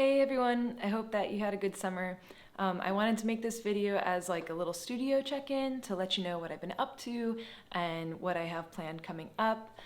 Hey everyone, I hope that you had a good summer. I wanted to make this video as like a little studio check-in to let you know what I've been up to and what I have planned coming up.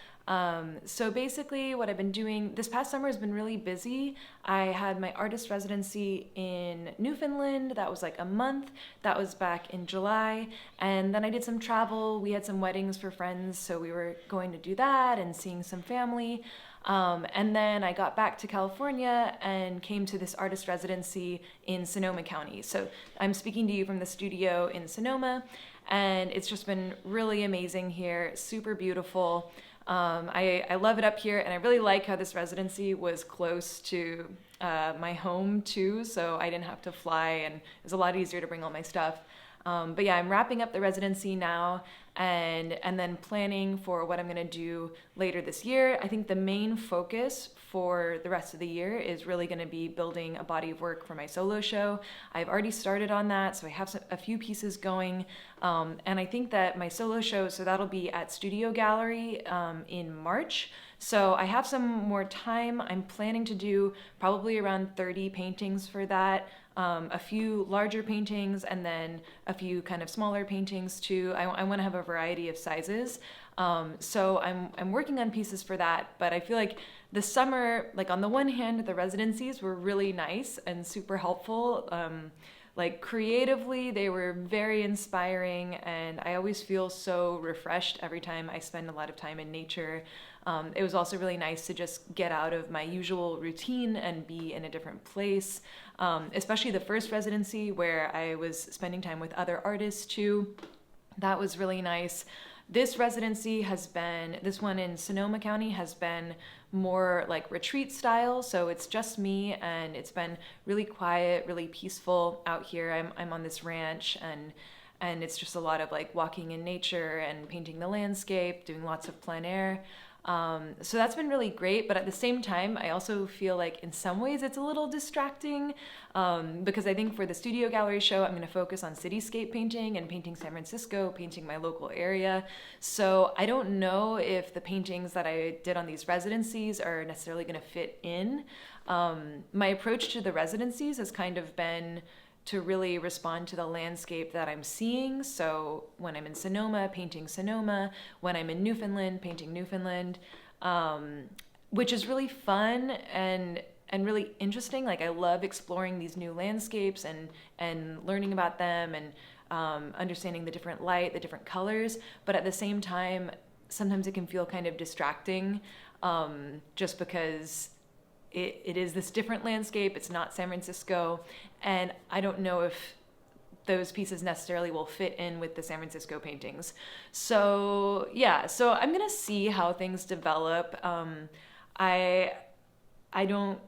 So basically what I've been doing this past summer has been really busy. I had my artist residency in Newfoundland. That was like a month. That was back in July. And then I did some travel. We had some weddings for friends, so we were going to do that and seeing some family. And then I got back to California and came to this artist residency in Sonoma County. So I'm speaking to you from the studio in Sonoma, and it's just been really amazing here, super beautiful. I love it up here, and I really like how this residency was close to my home too, so I didn't have to fly, and it was a lot easier to bring all my stuff. But yeah, I'm wrapping up the residency now and then planning for what I'm gonna do later this year. I think the main focus for the rest of the year is really gonna be building a body of work for my solo show. I've already started on that, so I have a few pieces going. And I think that my solo show, so that'll be at Studio Gallery in March. So I have some more time. I'm planning to do probably around 30 paintings for that. A few larger paintings and then a few kind of smaller paintings too. I want to have a variety of sizes. So I'm working on pieces for that, but I feel like the summer, like on the one hand, the residencies were really nice and super helpful. Like creatively, they were very inspiring, and I always feel so refreshed every time I spend a lot of time in nature. It was also really nice to just get out of my usual routine and be in a different place, especially the first residency where I was spending time with other artists too. That was really nice. This residency has been, this one in Sonoma County has been more like retreat style. So it's just me, and it's been really quiet, really peaceful out here. I'm on this ranch, and it's just a lot of like walking in nature and painting the landscape, doing lots of plein air. So that's been really great, but at the same time, I also feel like in some ways it's a little distracting, because I think for the Studio Gallery show, I'm going to focus on cityscape painting and painting San Francisco, painting my local area. So I don't know if the paintings that I did on these residencies are necessarily going to fit in. My approach to the residencies has kind of been to really respond to the landscape that I'm seeing. So when I'm in Sonoma, painting Sonoma. When I'm in Newfoundland, painting Newfoundland, which is really fun and really interesting. Like I love exploring these new landscapes and learning about them and understanding the different light, the different colors. But at the same time, sometimes it can feel kind of distracting, just because it is this different landscape. It's not San Francisco, and I don't know if those pieces necessarily will fit in with the San Francisco paintings. So yeah, so I'm gonna see how things develop. I don't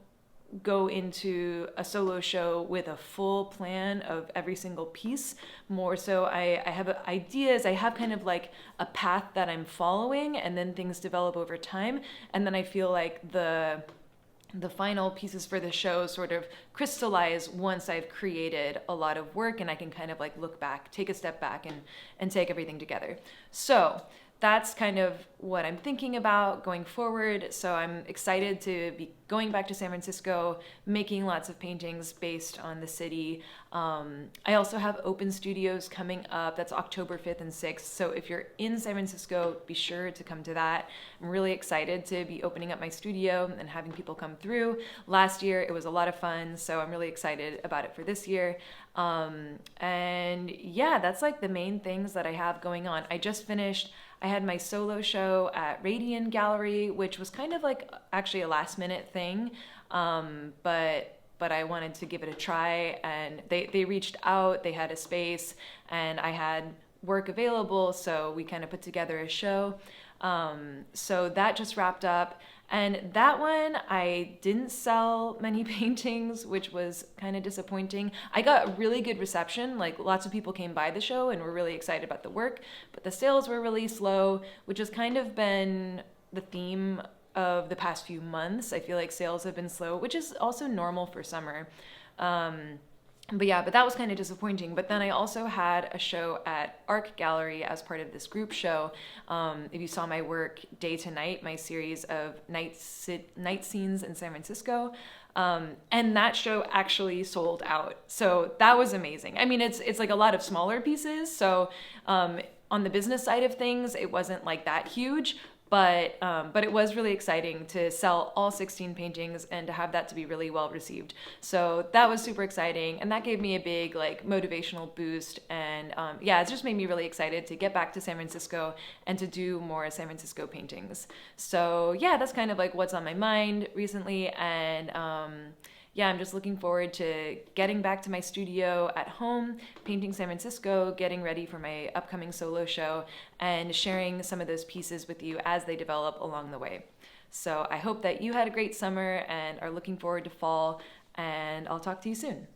go into a solo show with a full plan of every single piece. More so I have ideas. I have kind of like a path that I'm following, and then things develop over time, and then I feel like the final pieces for the show sort of crystallize once I've created a lot of work, and I can kind of like look back, take a step back, and take everything together. So that's kind of what I'm thinking about going forward. So I'm excited to be going back to San Francisco, making lots of paintings based on the city. I also have open studios coming up. That's October 5th and 6th. So if you're in San Francisco, be sure to come to that. I'm really excited to be opening up my studio and having people come through. Last year, it was a lot of fun, so I'm really excited about it for this year. And yeah, that's like the main things that I have going on. I had my solo show at Radian Gallery, which was kind of like actually a last minute thing, but I wanted to give it a try, and they reached out, they had a space, and I had work available, so we kind of put together a show. So that just wrapped up. And that one, I didn't sell many paintings, which was kind of disappointing. I got really good reception, like lots of people came by the show and were really excited about the work, but the sales were really slow, which has kind of been the theme of the past few months. I feel like sales have been slow, which is also normal for summer. But yeah, but that was kind of disappointing. But then I also had a show at Arc Gallery as part of this group show. If you saw my work, Day to Night, my series of night scenes in San Francisco, And that show actually sold out. So that was amazing. I mean, it's like a lot of smaller pieces. So on the business side of things, it wasn't like that huge, but it was really exciting to sell all 16 paintings and to have that to be really well received. So that was super exciting, and that gave me a big like motivational boost. And yeah, it just made me really excited to get back to San Francisco and to do more San Francisco paintings. So yeah, that's kind of like what's on my mind recently, and yeah, I'm just looking forward to getting back to my studio at home, painting San Francisco, getting ready for my upcoming solo show, and sharing some of those pieces with you as they develop along the way. So I hope that you had a great summer and are looking forward to fall, and I'll talk to you soon.